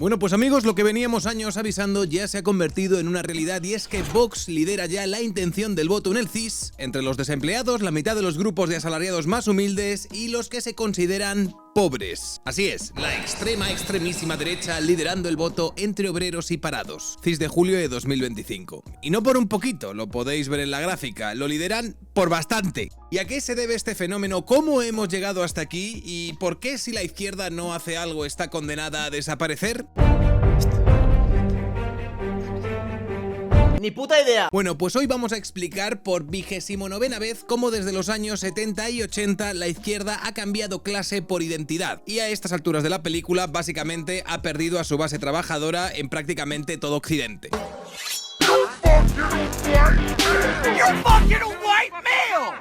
Bueno, pues amigos, lo que veníamos años avisando ya se ha convertido en una realidad, y es que Vox lidera ya la intención del voto en el CIS entre los desempleados, la mitad de los grupos de asalariados más humildes y los que se consideran pobres. Así es, la extremísima derecha liderando el voto entre obreros y parados. CIS de julio de 2025. Y no por un poquito, lo podéis ver en la gráfica, lo lideran por bastante. ¿Y a qué se debe este fenómeno? ¿Cómo hemos llegado hasta aquí? ¿Y por qué si la izquierda no hace algo está condenada a desaparecer? Ni puta idea. Bueno, pues hoy vamos a explicar por 29ª vez cómo desde los años 70 y 80 la izquierda ha cambiado clase por identidad. Y a estas alturas de la película, básicamente ha perdido a su base trabajadora en prácticamente todo Occidente.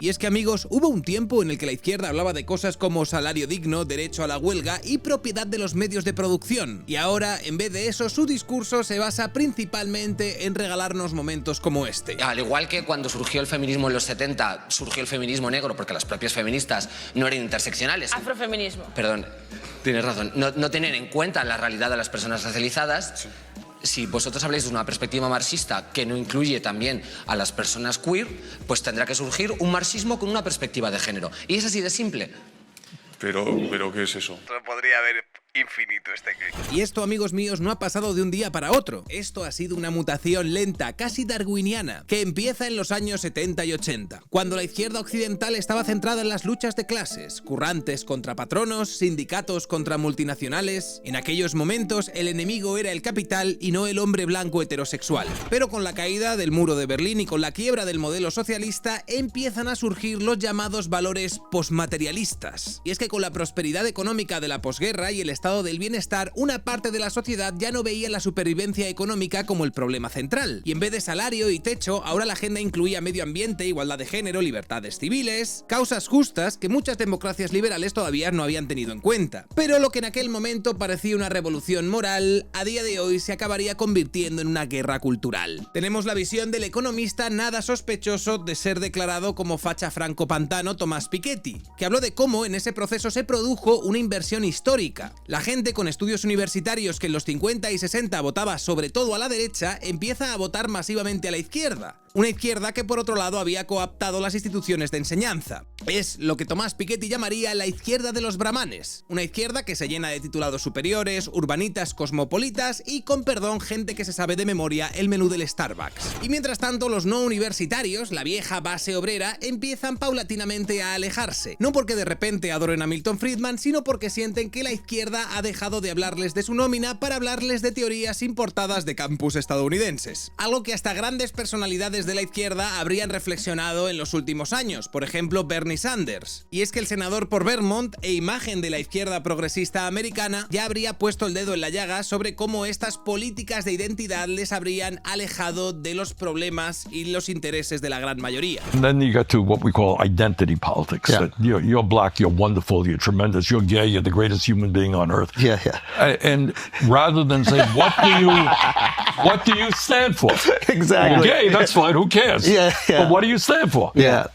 Y es que, amigos, hubo un tiempo en el que la izquierda hablaba de cosas como salario digno, derecho a la huelga y propiedad de los medios de producción. Y ahora, en vez de eso, su discurso se basa principalmente en regalarnos momentos como este. Al igual que cuando surgió el feminismo en los 70, surgió el feminismo negro porque las propias feministas no eran interseccionales. Afrofeminismo. Perdón, tienes razón. No tener en cuenta la realidad de las personas racializadas. Sí. Si vosotros habláis de una perspectiva marxista que no incluye también a las personas queer, pues tendrá que surgir un marxismo con una perspectiva de género. Y es así de simple. Pero ¿qué es eso? Podría haber infinito este clip. Y esto, amigos míos, no ha pasado de un día para otro. Esto ha sido una mutación lenta, casi darwiniana, que empieza en los años 70 y 80, cuando la izquierda occidental estaba centrada en las luchas de clases, currantes contra patronos, sindicatos contra multinacionales. En aquellos momentos el enemigo era el capital y no el hombre blanco heterosexual. Pero con la caída del muro de Berlín y con la quiebra del modelo socialista empiezan a surgir los llamados valores posmaterialistas. Y es que con la prosperidad económica de la posguerra y el estado del bienestar, una parte de la sociedad ya no veía la supervivencia económica como el problema central. Y en vez de salario y techo, ahora la agenda incluía medio ambiente, igualdad de género, libertades civiles, causas justas que muchas democracias liberales todavía no habían tenido en cuenta. Pero lo que en aquel momento parecía una revolución moral, a día de hoy se acabaría convirtiendo en una guerra cultural. Tenemos la visión del economista nada sospechoso de ser declarado como facha franco-pantano Tomás Piketty, que habló de cómo en ese proceso se produjo una inversión histórica. La gente con estudios universitarios que en los 50 y 60 votaba sobre todo a la derecha, empieza a votar masivamente a la izquierda. Una izquierda que por otro lado había cooptado las instituciones de enseñanza. Es lo que Tomás Piketty llamaría la izquierda de los brahmanes. Una izquierda que se llena de titulados superiores, urbanitas cosmopolitas y, con perdón, gente que se sabe de memoria el menú del Starbucks. Y mientras tanto, los no universitarios, la vieja base obrera, empiezan paulatinamente a alejarse. No porque de repente adoren a Milton Friedman, sino porque sienten que la izquierda ha dejado de hablarles de su nómina para hablarles de teorías importadas de campus estadounidenses. Algo que hasta grandes personalidades de la izquierda habrían reflexionado en los últimos años, por ejemplo Bernie Sanders. Y es que el senador por Vermont e imagen de la izquierda progresista americana ya habría puesto el dedo en la llaga sobre cómo estas políticas de identidad les habrían alejado de los problemas y los intereses de la gran mayoría. And then you get to what we call identity politics. Yeah. You're black, you're wonderful, you're tremendous, you're gay, you're the greatest human being on earth. Yeah. And rather than say, what do you stand for? Exactly. You're gay, that's fine, who cares? Yeah. But what do you stand for? Yeah.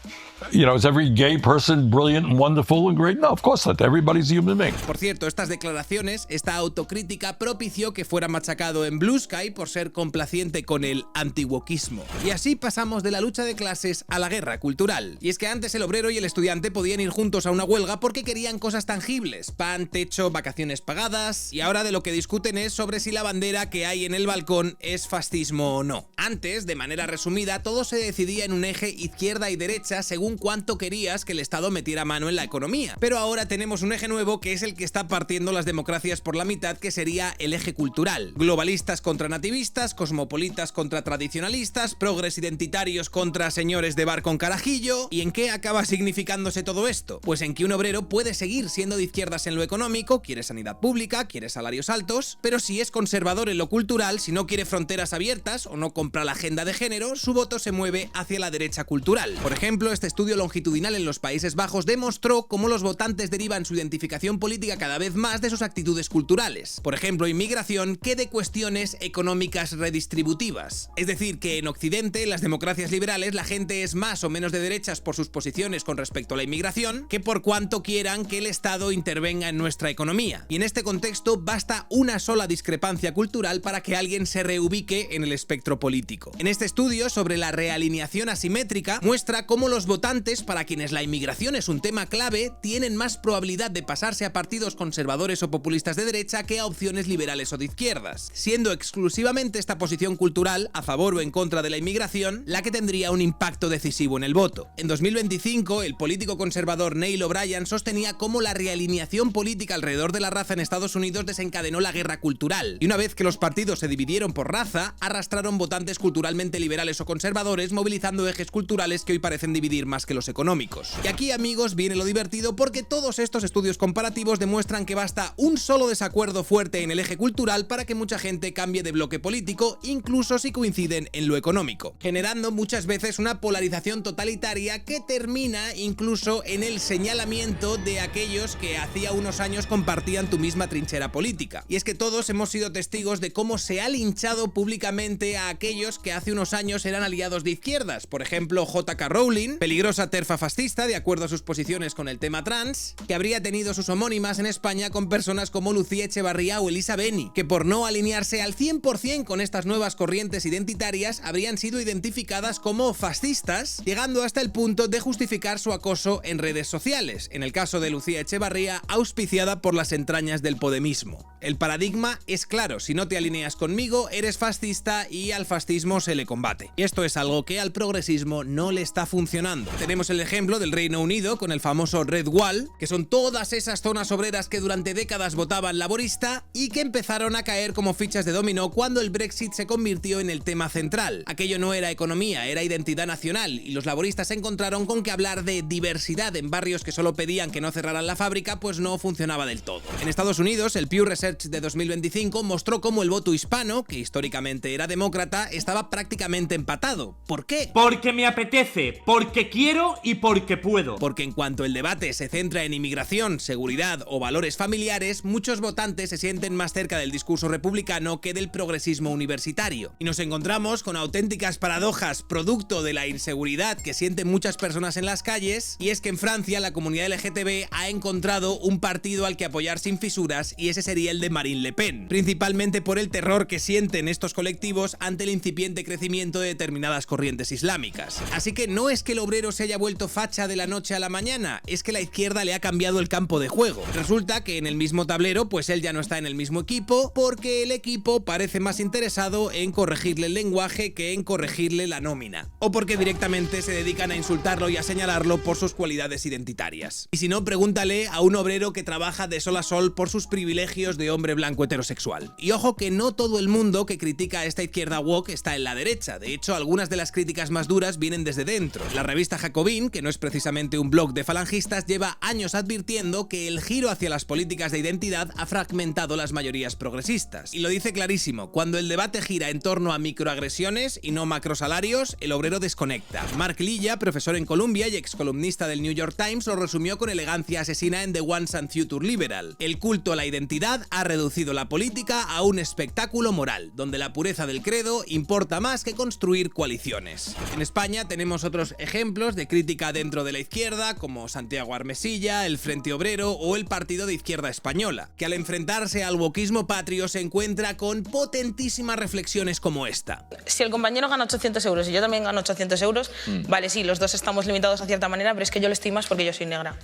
You know, is every gay person brilliant and wonderful and great? No, of course not. Everybody's a human being. Por cierto, estas declaraciones, esta autocrítica propició que fuera machacado en Blue Sky por ser complaciente con el antiwokismo. Y así pasamos de la lucha de clases a la guerra cultural. Y es que antes el obrero y el estudiante podían ir juntos a una huelga porque querían cosas tangibles: pan, techo, vacaciones pagadas. Y ahora de lo que discuten es sobre si la bandera que hay en el balcón es fascismo o no. Antes, de manera resumida, todo se decidía en un eje izquierda y derecha según cuánto querías que el Estado metiera mano en la economía. Pero ahora tenemos un eje nuevo que es el que está partiendo las democracias por la mitad, que sería el eje cultural. Globalistas contra nativistas, cosmopolitas contra tradicionalistas, progres identitarios contra señores de bar con carajillo. ¿Y en qué acaba significándose todo esto? Pues en que un obrero puede seguir siendo de izquierdas en lo económico, quiere sanidad pública, quiere salarios altos, pero si es conservador en lo cultural, si no quiere fronteras abiertas o no compra la agenda de género, su voto se mueve hacia la derecha cultural. Por ejemplo, este estudio estudio longitudinal en los Países Bajos demostró cómo los votantes derivan su identificación política cada vez más de sus actitudes culturales, por ejemplo inmigración, que de cuestiones económicas redistributivas. Es decir, que en Occidente, en las democracias liberales, la gente es más o menos de derechas por sus posiciones con respecto a la inmigración que por cuanto quieran que el Estado intervenga en nuestra economía. Y en este contexto basta una sola discrepancia cultural para que alguien se reubique en el espectro político. En este estudio sobre la realineación asimétrica muestra cómo los votantes, para quienes la inmigración es un tema clave, tienen más probabilidad de pasarse a partidos conservadores o populistas de derecha que a opciones liberales o de izquierdas, siendo exclusivamente esta posición cultural, a favor o en contra de la inmigración, la que tendría un impacto decisivo en el voto. En 2025, el político conservador Neil O'Brien sostenía cómo la realineación política alrededor de la raza en Estados Unidos desencadenó la guerra cultural, y una vez que los partidos se dividieron por raza, arrastraron votantes culturalmente liberales o conservadores, movilizando ejes culturales que hoy parecen dividir más que los económicos. Y aquí, amigos, viene lo divertido, porque todos estos estudios comparativos demuestran que basta un solo desacuerdo fuerte en el eje cultural para que mucha gente cambie de bloque político, incluso si coinciden en lo económico, generando muchas veces una polarización totalitaria que termina incluso en el señalamiento de aquellos que hacía unos años compartían tu misma trinchera política. Y es que todos hemos sido testigos de cómo se ha linchado públicamente a aquellos que hace unos años eran aliados de izquierdas, por ejemplo J.K. Rowling, peligrosa terfa fascista de acuerdo a sus posiciones con el tema trans, que habría tenido sus homónimas en España con personas como Lucía Echevarría o Elisa Beni, que por no alinearse al 100% con estas nuevas corrientes identitarias habrían sido identificadas como fascistas, llegando hasta el punto de justificar su acoso en redes sociales, en el caso de Lucía Echevarría, auspiciada por las entrañas del podemismo. El paradigma es claro: si no te alineas conmigo, eres fascista y al fascismo se le combate. Y esto es algo que al progresismo no le está funcionando. Tenemos el ejemplo del Reino Unido con el famoso Red Wall, que son todas esas zonas obreras que durante décadas votaban laborista y que empezaron a caer como fichas de dominó cuando el Brexit se convirtió en el tema central. Aquello no era economía, era identidad nacional, y los laboristas se encontraron con que hablar de diversidad en barrios que solo pedían que no cerraran la fábrica pues no funcionaba del todo. En Estados Unidos, el Pew Research de 2025 mostró cómo el voto hispano, que históricamente era demócrata, estaba prácticamente empatado. ¿Por qué? Porque me apetece, porque quiero y porque puedo. Porque en cuanto el debate se centra en inmigración, seguridad o valores familiares, muchos votantes se sienten más cerca del discurso republicano que del progresismo universitario. Y nos encontramos con auténticas paradojas producto de la inseguridad que sienten muchas personas en las calles, y es que en Francia la comunidad LGTB ha encontrado un partido al que apoyar sin fisuras, y ese sería el de Marine Le Pen, principalmente por el terror que sienten estos colectivos ante el incipiente crecimiento de determinadas corrientes islámicas. Así que no es que el obrero se haya vuelto facha de la noche a la mañana, es que la izquierda le ha cambiado el campo de juego. Resulta que en el mismo tablero pues él ya no está en el mismo equipo, porque el equipo parece más interesado en corregirle el lenguaje que en corregirle la nómina, o porque directamente se dedican a insultarlo y a señalarlo por sus cualidades identitarias. Y si no, pregúntale a un obrero que trabaja de sol a sol por sus privilegios de hombre blanco heterosexual. Y ojo que no todo el mundo que critica a esta izquierda woke está en la derecha. De hecho, algunas de las críticas más duras vienen desde dentro. La revista Jacobin, que no es precisamente un blog de falangistas, lleva años advirtiendo que el giro hacia las políticas de identidad ha fragmentado las mayorías progresistas. Y lo dice clarísimo: cuando el debate gira en torno a microagresiones y no macrosalarios, el obrero desconecta. Mark Lilla, profesor en Columbia y excolumnista del New York Times, lo resumió con elegancia asesina en The Once and Future Liberal: el culto a la identidad ha reducido la política a un espectáculo moral, donde la pureza del credo importa más que construir coaliciones. En España tenemos otros ejemplos de crítica dentro de la izquierda, como Santiago Armesilla, el Frente Obrero o el Partido de Izquierda Española, que al enfrentarse al wokismo patrio se encuentra con potentísimas reflexiones como esta. Si el compañero gana 800 euros y yo también gano 800 euros, vale, sí, los dos estamos limitados a cierta manera, pero es que yo le estoy más porque yo soy negra.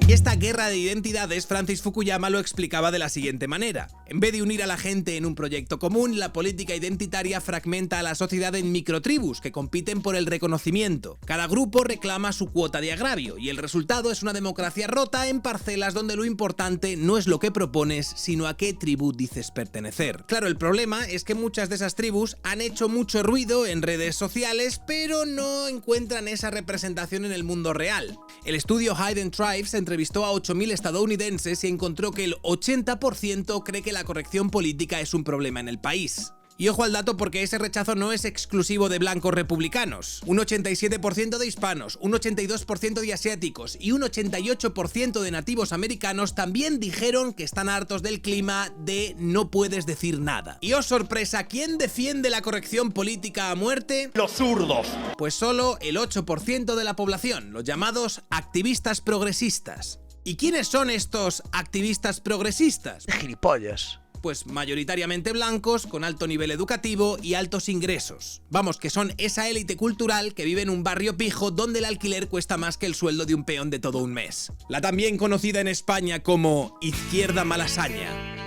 Y esta guerra de identidades, Francis Fukuyama lo explicaba de la siguiente manera: en vez de unir a la gente en un proyecto común, la política identitaria fragmenta a la sociedad en microtribus que compiten por el reconocimiento. Cada grupo reclama su cuota de agravio, y el resultado es una democracia rota en parcelas donde lo importante no es lo que propones, sino a qué tribu dices pertenecer. Claro, el problema es que muchas de esas tribus han hecho mucho ruido en redes sociales, pero no encuentran esa representación en el mundo real. El estudio Hidden Tribes entrevistó a 8.000 estadounidenses y encontró que el 80% cree que la corrección política es un problema en el país. Y ojo al dato porque ese rechazo no es exclusivo de blancos republicanos. Un 87% de hispanos, un 82% de asiáticos y un 88% de nativos americanos también dijeron que están hartos del clima de no puedes decir nada. Y oh sorpresa, ¿quién defiende la corrección política a muerte? Los zurdos. Pues solo el 8% de la población, los llamados activistas progresistas. ¿Y quiénes son estos activistas progresistas? Gilipollas. Pues mayoritariamente blancos, con alto nivel educativo y altos ingresos. Vamos, que son esa élite cultural que vive en un barrio pijo donde el alquiler cuesta más que el sueldo de un peón de todo un mes. La también conocida en España como izquierda malasaña.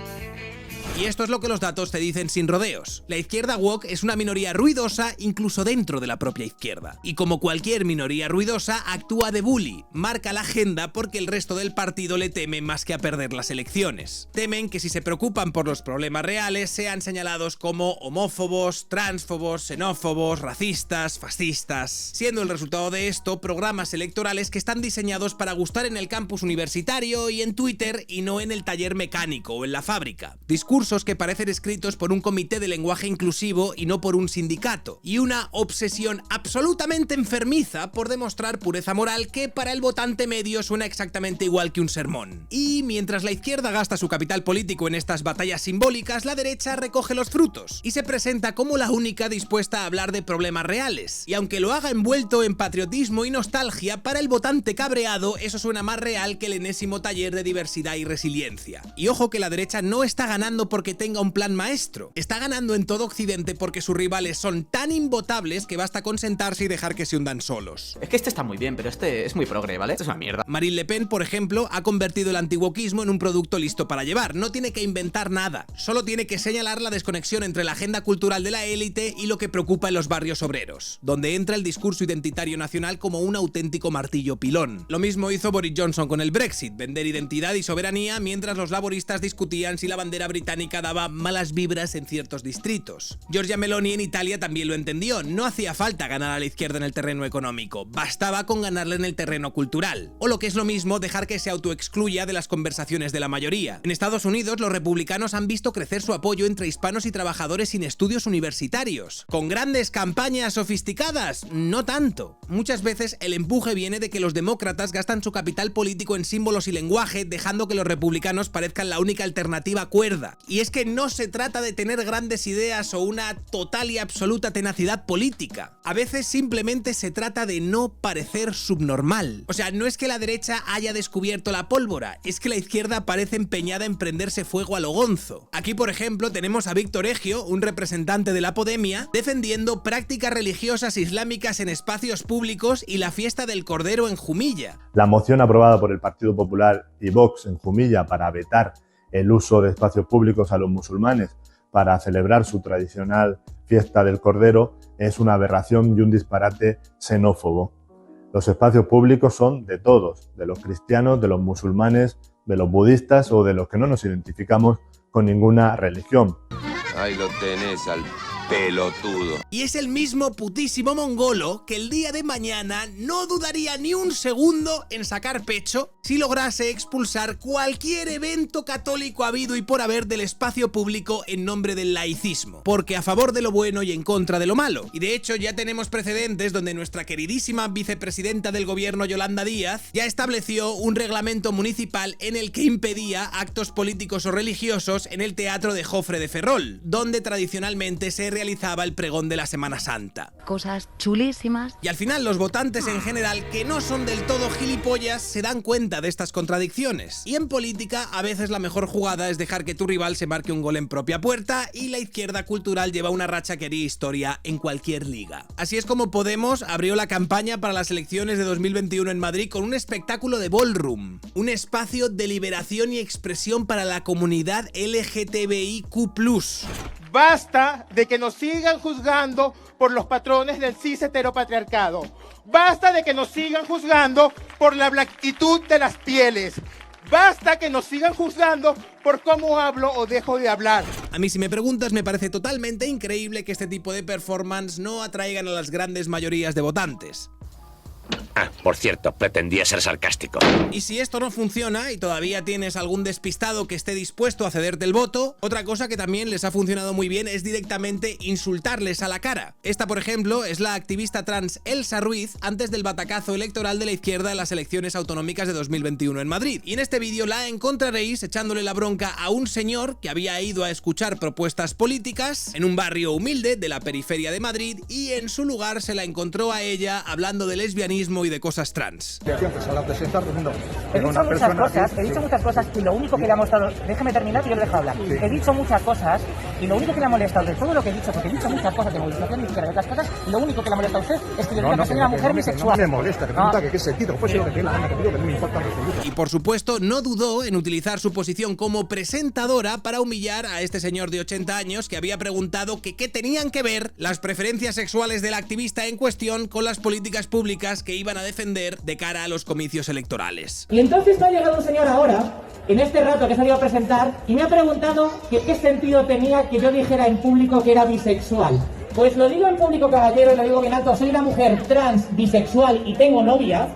Y esto es lo que los datos te dicen sin rodeos. La izquierda woke es una minoría ruidosa incluso dentro de la propia izquierda. Y como cualquier minoría ruidosa, actúa de bully, marca la agenda porque el resto del partido le teme más que a perder las elecciones. Temen que si se preocupan por los problemas reales sean señalados como homófobos, transfobos, xenófobos, racistas, fascistas, siendo el resultado de esto programas electorales que están diseñados para gustar en el campus universitario y en Twitter y no en el taller mecánico o en la fábrica. Discursos que parecen escritos por un comité de lenguaje inclusivo y no por un sindicato, y una obsesión absolutamente enfermiza por demostrar pureza moral que para el votante medio suena exactamente igual que un sermón. Y mientras la izquierda gasta su capital político en estas batallas simbólicas, la derecha recoge los frutos y se presenta como la única dispuesta a hablar de problemas reales. Y aunque lo haga envuelto en patriotismo y nostalgia, para el votante cabreado eso suena más real que el enésimo taller de diversidad y resiliencia. Y ojo que la derecha no está ganando porque tenga un plan maestro. Está ganando en todo Occidente porque sus rivales son tan imbotables que basta con sentarse y dejar que se hundan solos. Es que este está muy bien, pero este es muy progre, ¿vale? Esto es una mierda. Marine Le Pen, por ejemplo, ha convertido el antiwoquismo en un producto listo para llevar. No tiene que inventar nada. Solo tiene que señalar la desconexión entre la agenda cultural de la élite y lo que preocupa en los barrios obreros, donde entra el discurso identitario nacional como un auténtico martillo pilón. Lo mismo hizo Boris Johnson con el Brexit, vender identidad y soberanía mientras los laboristas discutían si la bandera británica daba malas vibras en ciertos distritos. Giorgia Meloni en Italia también lo entendió. No hacía falta ganar a la izquierda en el terreno económico, bastaba con ganarle en el terreno cultural. O lo que es lo mismo, dejar que se autoexcluya de las conversaciones de la mayoría. En Estados Unidos, los republicanos han visto crecer su apoyo entre hispanos y trabajadores sin estudios universitarios. ¿Con grandes campañas sofisticadas? No tanto. Muchas veces el empuje viene de que los demócratas gastan su capital político en símbolos y lenguaje, dejando que los republicanos parezcan la única alternativa cuerda. Y es que no se trata de tener grandes ideas o una total y absoluta tenacidad política. A veces simplemente se trata de no parecer subnormal. O sea, no es que la derecha haya descubierto la pólvora, es que la izquierda parece empeñada en prenderse fuego a lo gonzo. Aquí, por ejemplo, tenemos a Víctor Egio, un representante de la Podemia, defendiendo prácticas religiosas islámicas en espacios públicos y la fiesta del Cordero en Jumilla. La moción aprobada por el Partido Popular y Vox en Jumilla para vetar el uso de espacios públicos a los musulmanes para celebrar su tradicional fiesta del Cordero es una aberración y un disparate xenófobo. Los espacios públicos son de todos, de los cristianos, de los musulmanes, de los budistas o de los que no nos identificamos con ninguna religión. Ahí lo tenés al pelotudo. Y es el mismo putísimo mongolo que el día de mañana no dudaría ni un segundo en sacar pecho si lograse expulsar cualquier evento católico habido y por haber del espacio público en nombre del laicismo, porque a favor de lo bueno y en contra de lo malo. Y de hecho ya tenemos precedentes donde nuestra queridísima vicepresidenta del gobierno, Yolanda Díaz, ya estableció un reglamento municipal en el que impedía actos políticos o religiosos en el Teatro de Jofre de Ferrol, donde tradicionalmente se realizaba el pregón de la Semana Santa. Cosas chulísimas. Y al final los votantes en general, que no son del todo gilipollas, se dan cuenta de estas contradicciones. Y en política a veces la mejor jugada es dejar que tu rival se marque un gol en propia puerta, y la izquierda cultural lleva una racha que haría historia en cualquier liga. Así es como Podemos abrió la campaña para las elecciones de 2021 en Madrid con un espectáculo de ballroom, un espacio de liberación y expresión para la comunidad LGTBIQ+. Basta de que nos sigan juzgando por los patrones del cis heteropatriarcado. Basta de que nos sigan juzgando por la blanquitud de las pieles. Basta que nos sigan juzgando por cómo hablo o dejo de hablar. A mí, si me preguntas, me parece totalmente increíble que este tipo de performance no atraigan a las grandes mayorías de votantes. Ah, por cierto, pretendía ser sarcástico. Y si esto no funciona y todavía tienes algún despistado que esté dispuesto a cederte el voto, otra cosa que también les ha funcionado muy bien es directamente insultarles a la cara. Esta, por ejemplo, es la activista trans Elsa Ruiz antes del batacazo electoral de la izquierda en las elecciones autonómicas de 2021 en Madrid. Y en este vídeo la encontraréis echándole la bronca a un señor que había ido a escuchar propuestas políticas en un barrio humilde de la periferia de Madrid y en su lugar se la encontró a ella hablando de lesbianismo y de cosas trans. He dicho muchas cosas y lo único que le ha mostrado... Déjame terminar y yo le dejo hablar. Sí. He dicho muchas cosas y lo único que le ha molestado de todo lo que he dicho, porque he dicho muchas cosas de movilización de izquierda y otras cosas, y lo único que le ha molestado a usted es que yo diga que soy una mujer bisexual. No me molesta, que pregunta que qué sentido, pues lo que la gana que digo, que no me importa. Y por supuesto no dudó en utilizar su posición como presentadora para humillar a este señor de 80 años que había preguntado que qué tenían que ver las preferencias sexuales del activista en cuestión con las políticas públicas que iban a defender de cara a los comicios electorales. Y entonces me ha llegado un señor ahora, en este rato que he salido a presentar, y me ha preguntado que qué sentido tenía que yo dijera en público que era bisexual. Pues lo digo en público, caballero, y lo digo bien alto, soy una mujer trans, bisexual y tengo novia,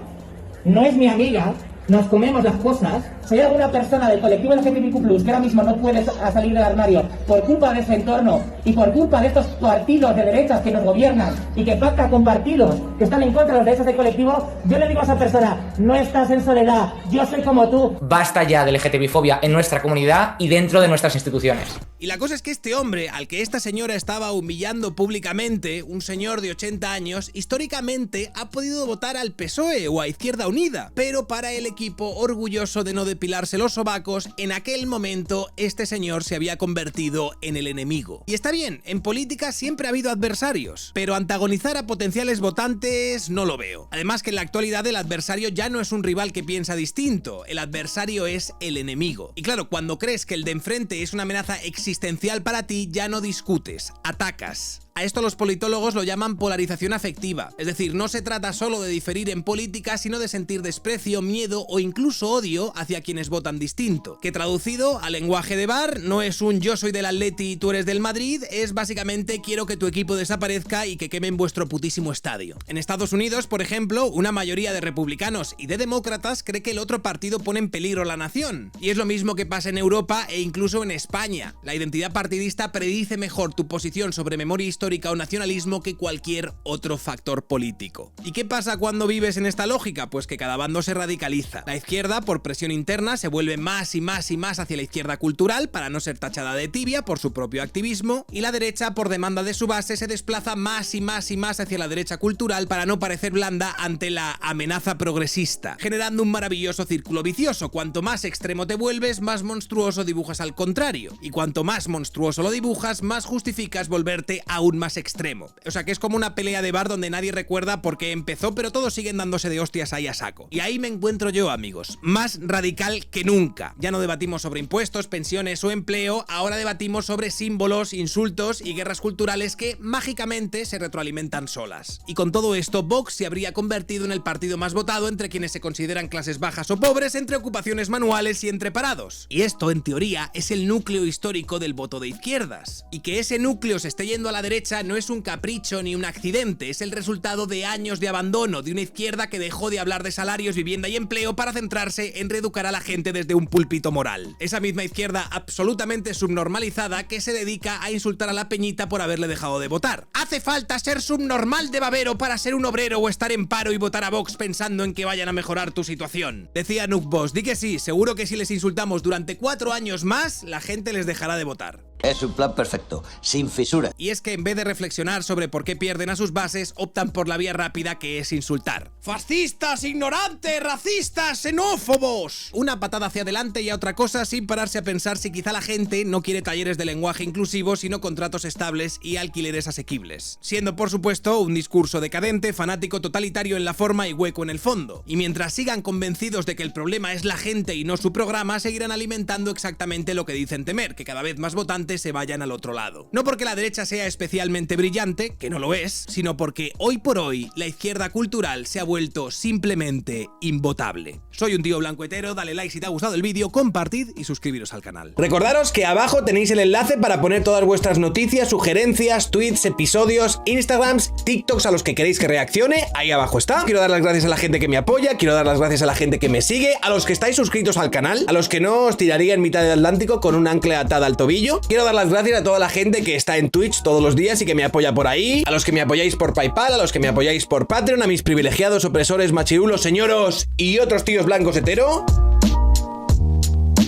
no es mi amiga, nos comemos las cosas. Soy alguna persona del colectivo LGTBIQ+, que ahora mismo no puede salir del armario por culpa de ese entorno y por culpa de estos partidos de derechas que nos gobiernan y que pactan con partidos que están en contra de los derechos del colectivo, yo le digo a esa persona, no estás en soledad, yo soy como tú. Basta ya de LGTBI-fobia en nuestra comunidad y dentro de nuestras instituciones. Y la cosa es que este hombre, al que esta señora estaba humillando públicamente, un señor de 80 años, históricamente ha podido votar al PSOE o a Izquierda Unida, pero para el equipo orgulloso de no depilarse los sobacos, en aquel momento este señor se había convertido en el enemigo. Y está bien, en política siempre ha habido adversarios, pero antagonizar a potenciales votantes no lo veo. Además que en la actualidad el adversario ya no es un rival que piensa distinto, el adversario es el enemigo. Y claro, cuando crees que el de enfrente es una amenaza existencial para ti, ya no discutes, atacas. A esto los politólogos lo llaman polarización afectiva, es decir, no se trata solo de diferir en política, sino de sentir desprecio, miedo o incluso odio hacia quienes votan distinto, que traducido al lenguaje de bar no es un yo soy del Atleti y tú eres del Madrid, es básicamente quiero que tu equipo desaparezca y que quemen vuestro putísimo estadio. En Estados Unidos, por ejemplo, una mayoría de republicanos y de demócratas cree que el otro partido pone en peligro la nación, y es lo mismo que pasa en Europa e incluso en España. La identidad partidista predice mejor tu posición sobre memoria histórica o nacionalismo que cualquier otro factor político. ¿Y qué pasa cuando vives en esta lógica? Pues que cada bando se radicaliza. La izquierda, por presión interna, se vuelve más y más y más hacia la izquierda cultural para no ser tachada de tibia por su propio activismo, y la derecha, por demanda de su base, se desplaza más y más y más hacia la derecha cultural para no parecer blanda ante la amenaza progresista, generando un maravilloso círculo vicioso. Cuanto más extremo te vuelves, más monstruoso dibujas al contrario, y cuanto más monstruoso lo dibujas, más justificas volverte aún más extremo. O sea que es como una pelea de bar donde nadie recuerda por qué empezó, pero todos siguen dándose de hostias ahí a saco. Y ahí me encuentro yo, amigos, más radical que nunca. Ya no debatimos sobre impuestos, pensiones o empleo, ahora debatimos sobre símbolos, insultos y guerras culturales que mágicamente se retroalimentan solas. Y con todo esto, Vox se habría convertido en el partido más votado entre quienes se consideran clases bajas o pobres, entre ocupaciones manuales y entre parados. Y esto, en teoría, es el núcleo histórico del voto de izquierdas. Y que ese núcleo se esté yendo a la derecha no es un capricho ni un accidente, es el resultado de años de abandono de una izquierda que dejó de hablar de salarios, vivienda y empleo para centrarse en reeducar a la gente desde un púlpito moral. Esa misma izquierda absolutamente subnormalizada que se dedica a insultar a la peñita por haberle dejado de votar. ¿Hace falta ser subnormal de babero para ser un obrero o estar en paro y votar a Vox pensando en que vayan a mejorar tu situación? Decía Nuke Boss, di que sí, seguro que si les insultamos durante 4 años más, la gente les dejará de votar. Es un plan perfecto, sin fisura. Y es que en vez de reflexionar sobre por qué pierden a sus bases, optan por la vía rápida, que es insultar. ¡Fascistas, ignorantes, racistas, xenófobos! Una patada hacia adelante y a otra cosa sin pararse a pensar si quizá la gente no quiere talleres de lenguaje inclusivo, sino contratos estables y alquileres asequibles. Siendo, por supuesto, un discurso decadente, fanático, totalitario en la forma y hueco en el fondo. Y mientras sigan convencidos de que el problema es la gente y no su programa, seguirán alimentando exactamente lo que dicen temer, que cada vez más votantes brillantes se vayan al otro lado. No porque la derecha sea especialmente brillante, que no lo es, sino porque hoy por hoy la izquierda cultural se ha vuelto simplemente invotable. Soy un tío blanco hetero, dale like si te ha gustado el vídeo, compartid y suscribiros al canal. Recordaros que abajo tenéis el enlace para poner todas vuestras noticias, sugerencias, tweets, episodios, Instagrams, TikToks a los que queréis que reaccione, ahí abajo está. Quiero dar las gracias a la gente que me apoya, quiero dar las gracias a la gente que me sigue, a los que estáis suscritos al canal, a los que no os tiraría en mitad del Atlántico con un ancla atada al tobillo. Quiero dar las gracias a toda la gente que está en Twitch todos los días y que me apoya por ahí, a los que me apoyáis por PayPal, a los que me apoyáis por Patreon, a mis privilegiados opresores machirulos, señoros y otros tíos blancos hetero.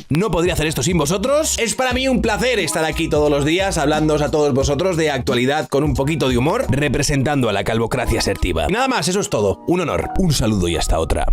No podría hacer esto sin vosotros. Es para mí un placer estar aquí todos los días hablándoos a todos vosotros de actualidad con un poquito de humor, representando a la calvocracia asertiva. Nada más, eso es todo. Un honor, un saludo y hasta otra.